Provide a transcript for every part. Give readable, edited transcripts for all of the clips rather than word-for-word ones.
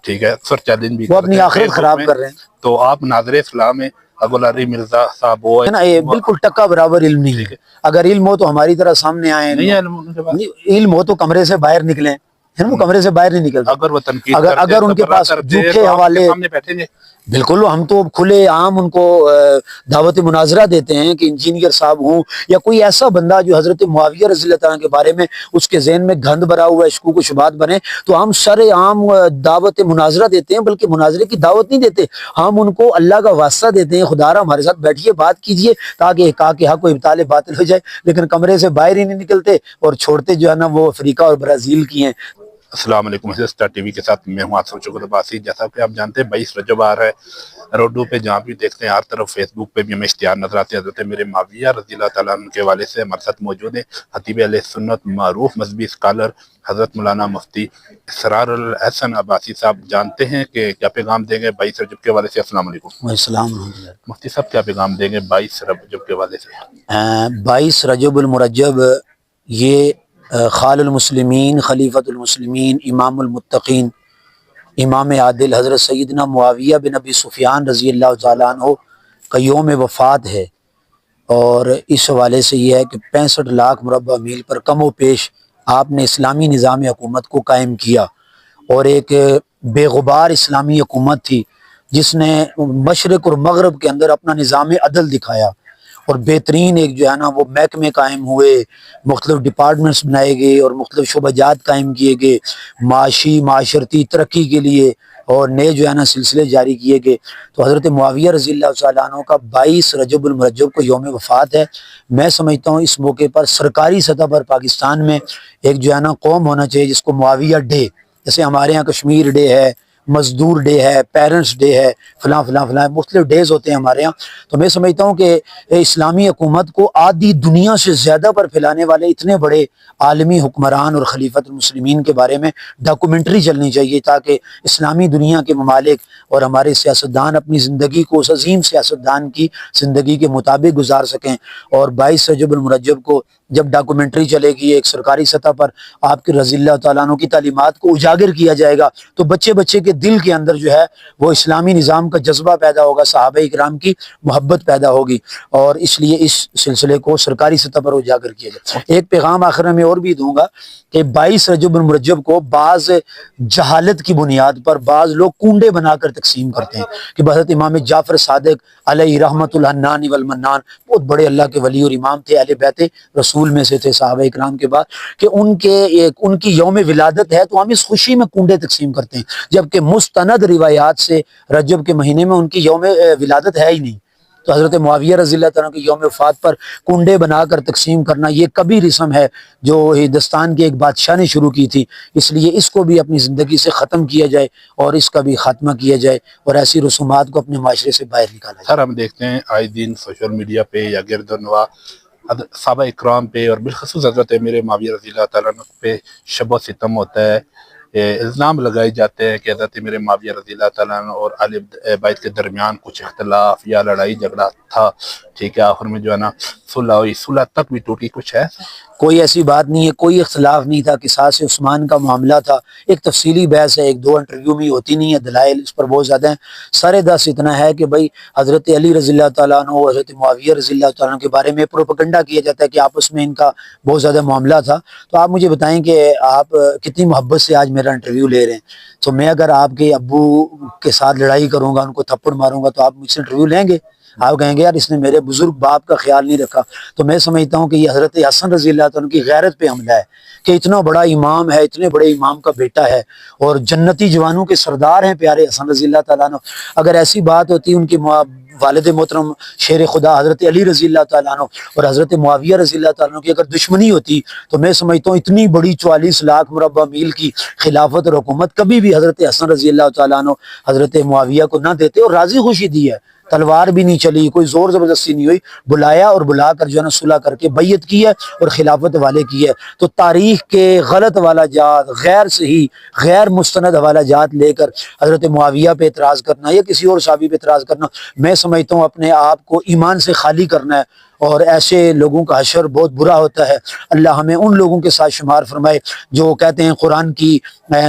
ٹھیک ہے، اکثر چیلنج بھی وہ اپنی آخرت خراب کر رہے ہیں. تو آپ ناظر اسلام میں ابو العلی مرزا صاحب وہ ہے نا، یہ بالکل ٹکا برابر علم نہیں ہے. اگر علم ہو تو ہماری طرح سامنے آئیں، نہیں ہے علم ان کے پاس. علم ہو تو کمرے سے باہر نکلیں. وہ کمرے سے باہر نہیں نکلتے. اگر وہ تنقید کرتے اگر ان کے پاس جھوٹے حوالے، سامنے بیٹھیں گے. بالکل ہم تو کھلے عام ان کو دعوت مناظرہ دیتے ہیں کہ انجینئر صاحب ہوں یا کوئی ایسا بندہ جو حضرت معاویہ رضی اللہ تعالیٰ کے بارے میں اس کے ذہن میں گند بھرا ہوا ہے، شکوک و شبہات بنے، تو ہم سر عام دعوت مناظرہ دیتے ہیں، بلکہ مناظرے کی دعوت نہیں دیتے. ہم ان کو اللہ کا واسطہ دیتے ہیں، خدا را ہمارے ساتھ بیٹھیے، بات کیجئے تاکہ حقاق حق و ابطال باطل ہو جائے. لیکن کمرے سے باہر ہی نہیں نکلتے اور چھوڑتے جو ہے نا وہ افریقہ اور برازیل کی ہیں. السلام علیکم، اسٹار ٹی وی کے ساتھ میں ہوں آصف شکر عباسی. جیسا کہ آپ جانتے ہیں 22 رجب آ رہا ہے، روڈوں پہ جہاں بھی دیکھتے ہیں ہر طرف فیس بک پہ بھی ہمیں اشتہار نظر آتے ہیں. حضرت میرے معاویہ رضی اللہ تعالیٰ عنہ کے والد سے ہمارے ساتھ موجود ہیں خطیب اہل سنت، معروف مذہبی اسکالر حضرت مولانا مفتی اسرار الحسن عباسی صاحب. جانتے ہیں کہ کیا پیغام دیں گے 22 رجب کے والے سے. السلام علیکم. السلام. مفتی صاحب کیا پیغام دیں گے 22 رجب کے والے سے؟ 22 رجب المرجب یہ خال المسلمین، خلیفۃ المسلمین، امام المتقین، امام عادل حضرت سیدنا معاویہ بن ابی سفیان رضی اللہ تعالیٰ عنہ کا یوم وفات ہے. اور اس حوالے سے یہ ہے کہ 65 لاکھ مربع میل پر کم و پیش آپ نے اسلامی نظام حکومت کو قائم کیا، اور ایک بے غبار اسلامی حکومت تھی جس نے مشرق اور مغرب کے اندر اپنا نظام عدل دکھایا، اور بہترین ایک جو ہے نا وہ محکمے قائم ہوئے، مختلف ڈپارٹمنٹس بنائے گئے اور مختلف شعبہ جات قائم کیے گئے معاشی معاشرتی ترقی کے لیے، اور نئے جو ہے نا سلسلے جاری کیے گئے. تو حضرت معاویہ رضی اللہ تعالیٰ عنہ کا 22 رجب المرجب کو یوم وفات ہے. میں سمجھتا ہوں اس موقع پر سرکاری سطح پر پاکستان میں ایک جو ہے نا قوم ہونا چاہیے جس کو معاویہ ڈے، جیسے ہمارے ہاں کشمیر ڈے ہے، مزدور ڈے ہے، پیرنٹس ڈے ہے، فلاں فلاں فلاں مختلف ڈیز ہوتے ہیں ہمارے ہاں. تو میں سمجھتا ہوں کہ اسلامی حکومت کو آدھی دنیا سے زیادہ پر پھیلانے والے اتنے بڑے عالمی حکمران اور خلیفۃ المسلمین کے بارے میں ڈاکومنٹری چلنی چاہیے، تاکہ اسلامی دنیا کے ممالک اور ہمارے سیاستدان اپنی زندگی کو اس عظیم سیاستدان کی زندگی کے مطابق گزار سکیں. اور 22 رجب المرجب کو جب ڈاکومنٹری چلے گی ایک سرکاری سطح پر آپ کے رضی اللہ تعالیٰ عنہ کی تعلیمات کو اجاگر کیا جائے گا، تو بچے بچے کے دل کے اندر جو ہے وہ اسلامی نظام کا جذبہ پیدا ہوگا، صحابہ اکرام کی محبت پیدا ہوگی، اور اس لیے اس سلسلے کو سرکاری سطح پر اجاگر کیا جائے. ایک پیغام آخر میں اور بھی دوں گا کہ 22 رجب المرجب کو بعض جہالت کی بنیاد پر بعض لوگ کنڈے بنا کر تقسیم کرتے ہیں کہ حضرت امام جعفر صادق علیہ رحمت الحنان والمنان بہت بڑے اللہ کے ولی اور امام تھے، اہل بیت رسول میں سے تھے صحابہ اکرام کے بعد، کہ ان کی یوم ولادت ہے تو ہم اس خوشی میں کنڈے تقسیم کرتے ہیں، جبکہ مستند روایات سے رجب کے مہینے میں ان کی یوم ولادت ہے ہی نہیں. تو حضرت معاویہ رضی اللہ تعالیٰ کی یوم وفات پر کنڈے بنا کر تقسیم کرنا یہ کبھی رسم ہے جو ہندوستان کے ایک بادشاہ نے شروع کی تھی. اس لیے اس کو بھی اپنی زندگی سے ختم کیا جائے اور اس کا بھی خاتمہ کیا جائے اور ایسی رسومات کو اپنے معاشرے سے باہر نکالا جائے. سر ہم دیکھتے ہیں آئے دن سوشل میڈیا پہ یا گرد و نواح صحابہ اکرام پہ اور بالخصوص حضرت امیر معاویہ رضی اللہ تعالیٰ عنہ پہ شب و ستم ہوتا ہے. الزام لگائے جاتے ہیں کہ حضرت امیر معاویہ رضی اللہ تعالیٰ عنہ اور اہل بیت کے درمیان کچھ اختلاف یا لڑائی جھگڑا تھا. ٹھیک ہے، آخر میں جو ہے نا صلح ہوئی، صلح تک بھی ٹوٹی. کچھ ہے؟ کوئی ایسی بات نہیں ہے، کوئی اختلاف نہیں تھا، قصاص عثمان کا معاملہ تھا. ایک تفصیلی بحث ہے، ایک دو انٹرویو میں ہوتی نہیں ہے، دلائل اس پر بہت زیادہ ہیں. سارے دس اتنا ہے کہ بھائی حضرت علی رضی اللہ تعالیٰ عنہ اور حضرت معاویہ رضی اللہ تعالیٰ عنہ کے بارے میں پروپیگنڈا کیا جاتا ہے کہ آپس میں ان کا بہت زیادہ معاملہ تھا. تو آپ مجھے بتائیں کہ آپ کتنی محبت سے آج میرا انٹرویو لے رہے ہیں. تو میں اگر آپ کے ابو کے ساتھ لڑائی کروں گا، ان کو تھپڑ ماروں گا، تو آپ مجھ سے انٹرویو لیں گے؟ آپ کہیں گے یار اس نے میرے بزرگ باپ کا خیال نہیں رکھا. تو میں سمجھتا ہوں کہ یہ حضرت حسن رضی اللہ تعالیٰ کی غیرت پہ حملہ ہے کہ اتنا بڑا امام ہے، اتنے بڑے امام کا بیٹا ہے اور جنتی جوانوں کے سردار ہیں پیارے حسن رضی اللہ تعالیٰ عنہ. اگر ایسی بات ہوتی ان کی والد محترم شیر خدا حضرت علی رضی اللہ تعالیٰ عنہ اور حضرت معاویہ رضی اللہ تعالیٰ عنہ کی اگر دشمنی ہوتی تو میں سمجھتا ہوں اتنی بڑی 44 لاکھ مربع میل کی خلافت اور حکومت کبھی بھی حضرت حسن رضی اللہ تعالیٰ عنہ حضرت معاویہ کو نہ دیتے، اور راضی خوشی دی ہے. تلوار بھی نہیں چلی, کوئی زور زبردستی نہیں ہوئی, بلایا اور بلا کر جو ہے نا صلح کر کے بیعت کی ہے اور خلافت والے کی ہے. تو تاریخ کے غلط حوالہ جات, غیر صحیح, غیر مستند حوالہ جات لے کر حضرت معاویہ پہ اعتراض کرنا یا کسی اور صحابی پہ اعتراض کرنا, میں سمجھتا ہوں اپنے آپ کو ایمان سے خالی کرنا ہے, اور ایسے لوگوں کا حشر بہت برا ہوتا ہے. اللہ ہمیں ان لوگوں کے ساتھ شمار فرمائے جو کہتے ہیں, قرآن کی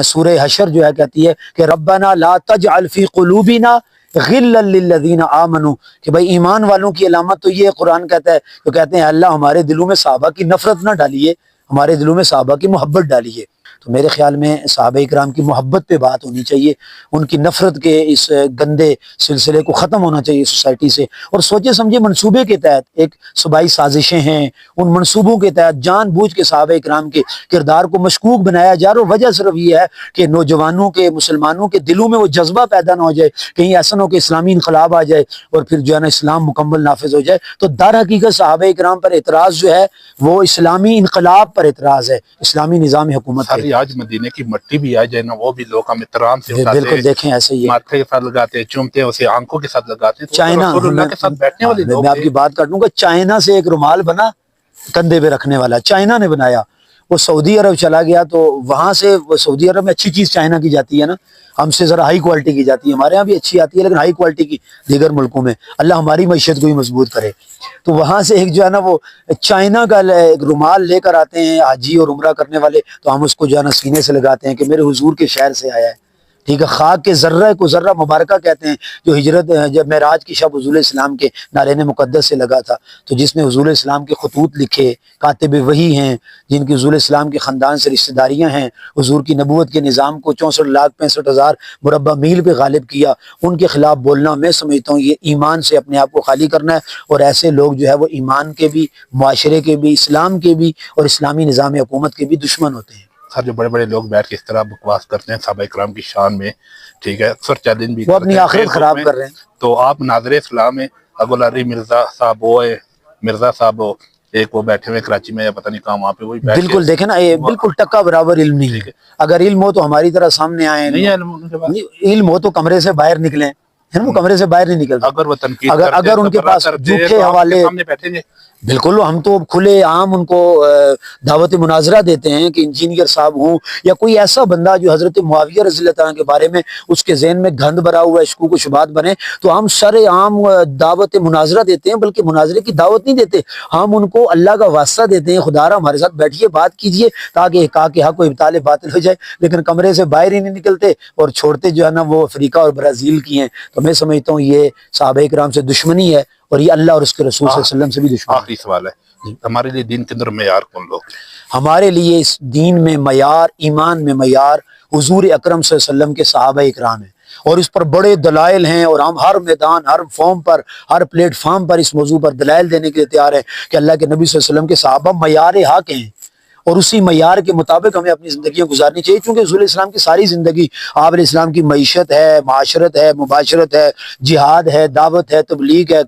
سورہ حشر جو ہے کہتی ہے کہ ربنا لا تجعل فی قلوبنا غلا للذین آمنوا, کہ بھائی ایمان والوں کی علامت تو یہ قرآن کہتا ہے, تو کہتے ہیں اللہ ہمارے دلوں میں صحابہ کی نفرت نہ ڈالیے, ہمارے دلوں میں صحابہ کی محبت ڈالیے. تو میرے خیال میں صحابہ اکرام کی محبت پہ بات ہونی چاہیے, ان کی نفرت کے اس گندے سلسلے کو ختم ہونا چاہیے سوسائٹی سے. اور سوچے سمجھے منصوبے کے تحت ایک صوبائی سازشیں ہیں, ان منصوبوں کے تحت جان بوجھ کے صحابہ اکرام کے کردار کو مشکوک بنایا جا رہا, اور وجہ صرف یہ ہے کہ نوجوانوں کے, مسلمانوں کے دلوں میں وہ جذبہ پیدا نہ ہو جائے, کہیں ایسا نہ ہو کہ اسلامی انقلاب آ جائے اور پھر جو ہے نا اسلام مکمل نافذ ہو جائے. تو در حقیقت صحابہ اکرام پر اعتراض جو ہے وہ اسلامی انقلاب پر اعتراض ہے, اسلامی نظام حکومت ہے. آج مدینے کی مٹی بھی آ جائے نا, وہ بھی لوگ ہم احترام سے اٹھاتے ہیں, بالکل دیکھیں ایسے ہی ہے, ماتھے کے ساتھ لگاتے ہیں, چومتے ہیں اسے, آنکھوں کے ساتھ لگاتے ہیں. چائنا, رسول اللہ کے ساتھ بیٹھنے والے لوگ میں آپ کی بات کر دوں گا, چائنا سے ایک رومال بنا کندھے پہ رکھنے والا, چائنا نے بنایا. وہ سعودی عرب چلا گیا تو وہاں سے, سعودی عرب میں اچھی چیز چائنا کی جاتی ہے نا, ہم سے ذرا ہائی کوالٹی کی جاتی ہے, ہمارے ہاں بھی اچھی آتی ہے لیکن ہائی کوالٹی کی دیگر ملکوں میں. اللہ ہماری معیشت کو بھی مضبوط کرے. تو وہاں سے ایک جو ہے نا وہ چائنا کا ایک رومال لے کر آتے ہیں حاجی اور عمرہ کرنے والے, تو ہم اس کو جو ہے نا سینے سے لگاتے ہیں کہ میرے حضور کے شہر سے آیا ہے. ٹھیک ہے, خاک کے ذرہ کو ذرہ مبارکہ کہتے ہیں, جو ہجرت جب معراج کی شب حضور اسلام کے نارین مقدس سے لگا تھا, تو جس نے حضور اسلام کے خطوط لکھے, کاتب وحی ہیں, جن کی حضور اسلام کے خاندان سے رشتہ داریاں ہیں, حضور کی نبوت کے نظام کو 64,65,000 مربع میل پہ غالب کیا, ان کے خلاف بولنا میں سمجھتا ہوں یہ ایمان سے اپنے آپ کو خالی کرنا ہے. اور ایسے لوگ جو ہے وہ ایمان کے بھی, معاشرے کے بھی, اسلام کے بھی اور اسلامی نظام حکومت کے بھی دشمن ہوتے ہیں. سر جو بڑے بڑے لوگ بیٹھ کے اس طرح بکواس کرتے ہیں صحابہ اکرام کی شان میں, ٹھیک ہے, اکثر چیلنج بھی وہ اپنی آخرت خراب کر رہے ہیں. تو آپ ناظر اسلام ہیں, ابوالعلی مرزا صاحب, وہ مرزا صاحب ایک وہ بیٹھے ہوئے کراچی میں یا پتہ نہیں کہاں, وہاں پہ وہی بالکل دیکھیں نا, یہ بالکل ٹکا برابر علم نہیں ہے. اگر علم ہو تو ہماری طرح سامنے آئے, علم ہو تو کمرے سے باہر نکلیں, وہ کمرے سے باہر نہیں نکلتے. اگر وہ تنقید اگر ان کے پاس جھوٹے حوالے, بیٹھیں گے بالکل ہم تو کھلے عام ان کو دعوت مناظرہ دیتے ہیں کہ انجینئر صاحب ہوں یا کوئی ایسا بندہ جو حضرت معاویہ رضی اللہ تعالیٰ کے بارے میں اس کے ذہن میں گند بھرا ہوا ہے, شکوک و شبہات بنے, تو ہم سر عام دعوت مناظرہ دیتے ہیں, بلکہ مناظرے کی دعوت نہیں دیتے, ہم ان کو اللہ کا واسطہ دیتے ہیں, خدا را ہمارے ساتھ بیٹھیے, بات کیجئے تاکہ حقاق حق و ابطال باطل ہو جائے. لیکن کمرے سے باہر ہی نہیں نکلتے اور چھوڑتے جو ہے نا وہ افریقہ اور برازیل کی ہیں. تو میں سمجھتا ہوں یہ صحابہ اکرام سے دشمنی ہے, اور یہ اللہ اور اس کے رسول صلی اللہ علیہ وسلم سے بھی دشمنی. آخری سوال ہے, ہمارے لیے دین کے اندر معیار کون لوگ؟ ہمارے لیے اس دین میں معیار, ایمان میں معیار حضور اکرم صلی اللہ علیہ وسلم کے صحابہ اکرام ہیں, اور اس پر بڑے دلائل ہیں, اور ہم ہر میدان, ہر فارم پر, ہر پلیٹ فارم پر اس موضوع پر دلائل دینے کے لیے تیار ہیں کہ اللہ کے نبی صلی اللہ علیہ وسلم کے صحابہ معیار حق ہیں, اور اسی معیار کے مطابق ہمیں اپنی زندگیاں گزارنی چاہیے. چونکہ رسول اسلام کی ساری زندگی, آپ علیہ السلام کی معیشت ہے, معاشرت ہے, مباشرت ہے, جہاد ہے, دعوت ہے, تبلیغ ہے,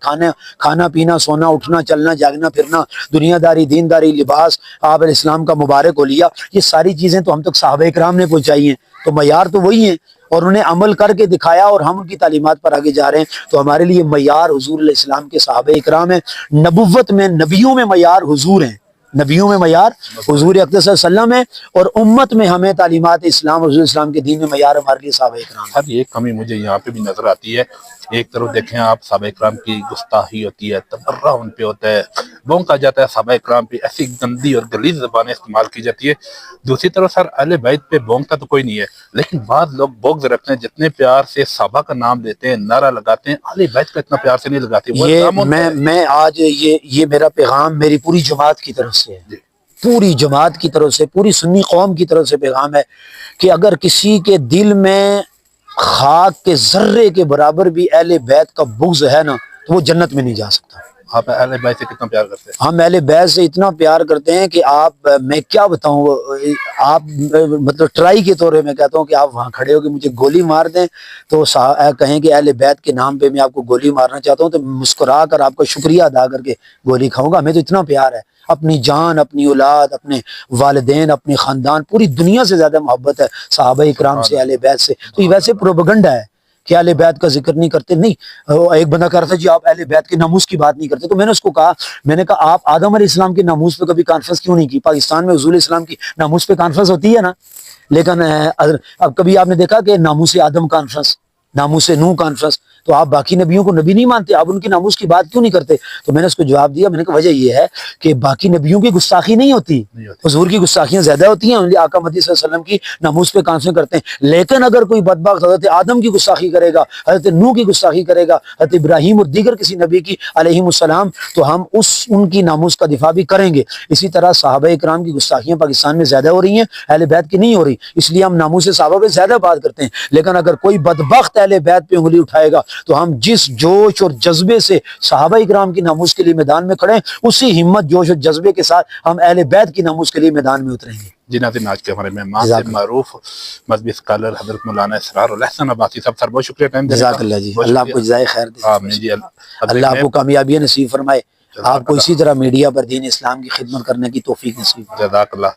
کھانا پینا, سونا, اٹھنا, چلنا, جاگنا, پھرنا, دنیا داری, دینداری, لباس, آپ علیہ السلام کا مبارک ہو لیا, یہ ساری چیزیں تو ہم تک صحابہ اکرام نے پہنچائی ہیں. تو معیار تو وہی ہیں, اور انہیں عمل کر کے دکھایا, اور ہم ان کی تعلیمات پر آگے جا رہے ہیں. تو ہمارے لیے معیار حضور علیہ السلام کے صحابہ اکرام ہیں. نبوت میں, نبیوں میں معیار حضور ہیں, نبیوں میں معیار حضور اقدس صلی اللہ علیہ وسلم ہے, اور امت میں ہمیں تعلیمات اسلام, حضور اسلام کے دین میں معیار ہمارے لیے صحابہ اکرام. سر یہ کمی مجھے یہاں پہ بھی نظر آتی ہے. ایک طرف دیکھیں آپ, صحابہ اکرام کی گستاخی ہوتی ہے, تبرہ ان پہ ہوتا ہے, بونکا جاتا ہے صحابہ اکرام پہ, ایسی گندی اور غلیظ زبانیں استعمال کی جاتی ہے. دوسری طرف سر اہل بیت پہ بونکتا تو کوئی نہیں ہے, لیکن بعض لوگ بغض رکھتے ہیں, جتنے پیار سے صحابہ کا نام لیتے ہیں, نعرہ لگاتے ہیں, اہل بیت کا اتنا پیار سے نہیں لگاتے. یہ میں آج یہ میرا پیغام میری پوری جماعت کی طرف سے ہے, پوری جماعت کی طرف سے, پوری سنی قوم کی طرف سے پیغام ہے کہ اگر کسی کے دل میں خاک کے ذرے کے برابر بھی اہل بیت کا بغض ہے نا, تو وہ جنت میں نہیں جا سکتا. آپ اہل بیت سے کتنا پیار کرتے ہیں؟ ہم اہل بیت سے اتنا پیار کرتے ہیں کہ آپ, میں کیا بتاؤں, آپ مطلب ٹرائی کے طور پہ میں کہتا ہوں کہ آپ وہاں کھڑے ہو کہ مجھے گولی مار دیں, تو کہیں کہ اہل بیت کے نام پہ میں آپ کو گولی مارنا چاہتا ہوں, تو مسکرا کر آپ کا شکریہ ادا کر کے گولی کھاؤں گا. ہمیں تو اتنا پیار ہے, اپنی جان, اپنی اولاد, اپنے والدین, اپنی خاندان, پوری دنیا سے زیادہ محبت ہے صحابہ اکرام سے, اہل بیت سے. تو یہ ویسے پروپیگنڈا ہے کہ اہل بیت کا ذکر نہیں کرتے. نہیں، ایک بندہ کہہ رہا تھا جی آپ اہل بیت کے ناموس کی بات نہیں کرتے. تو میں نے اس کو کہا، میں نے کہا آپ آدم علیہ السلام کے ناموس پہ کبھی کانفرنس کیوں نہیں کی؟ پاکستان میں حضور اسلام کی ناموس پہ کانفرنس ہوتی ہے نا، لیکن اب کبھی آپ نے دیکھا کہ ناموس آدم کانفرنس، ناموس نوح کانفرنس؟ تو آپ باقی نبیوں کو نبی نہیں مانتے، آپ ان کی ناموس کی بات کیوں نہیں کرتے؟ تو میں نے اس کو جواب دیا، میں نے کہا وجہ یہ ہے کہ باقی نبیوں کی گستاخی نہیں ہوتی، حضور کی گستاخیاں زیادہ ہوتی ہیں، آقا مہدی صلی اللہ علیہ وسلم کی ناموس پہ کانفرنس کرتے ہیں. لیکن اگر کوئی بدبخت حضرت آدم کی گستاخی کرے گا، حضرت نوح کی گستاخی کرے گا، حضرت ابراہیم اور دیگر کسی نبی کی علیہم السلام، تو ہم ان کی ناموس کا دفاع بھی کریں گے. اسی طرح صحابہ اکرام کی گستاخیاں پاکستان میں زیادہ ہو رہی ہیں، اہل بیت کی نہیں ہو رہی، اس لیے ہم ناموس صحابہ پہ زیادہ بات کرتے ہیں. لیکن اگر کوئی بدبخت اہل بیت پہ انگلی اٹھائے گا تو ہم جس جوش اور جذبے سے صحابہ اکرام کی ناموس کے لیے میدان میں کھڑے ہیں، اسی ہمت جوش اور جذبے کے ساتھ ہم اہل بیت کی ناموس کے لیے میدان میں اتریں گے. جی ناظرین، آج کے ہمارے مہمان سے معروف مذہبی اسکالر حضرت مولانا اسرار الحسن عباسی صاحب، سر بہت شکریہ ٹائم دینے کا. جزاک اللہ جی، اللہ آپ کو جزائے خیر دے. آمین جی. اللہ آپ کو کامیابی نصیب فرمائے، آپ کو اسی طرح میڈیا پر دین اسلام کی خدمت کرنے کی توفیق نصیب. جزاک اللہ.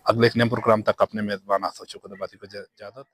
اگلے ایک نئے پروگرام تک اپنے میزبان آصف شکر عباسی کو اجازت.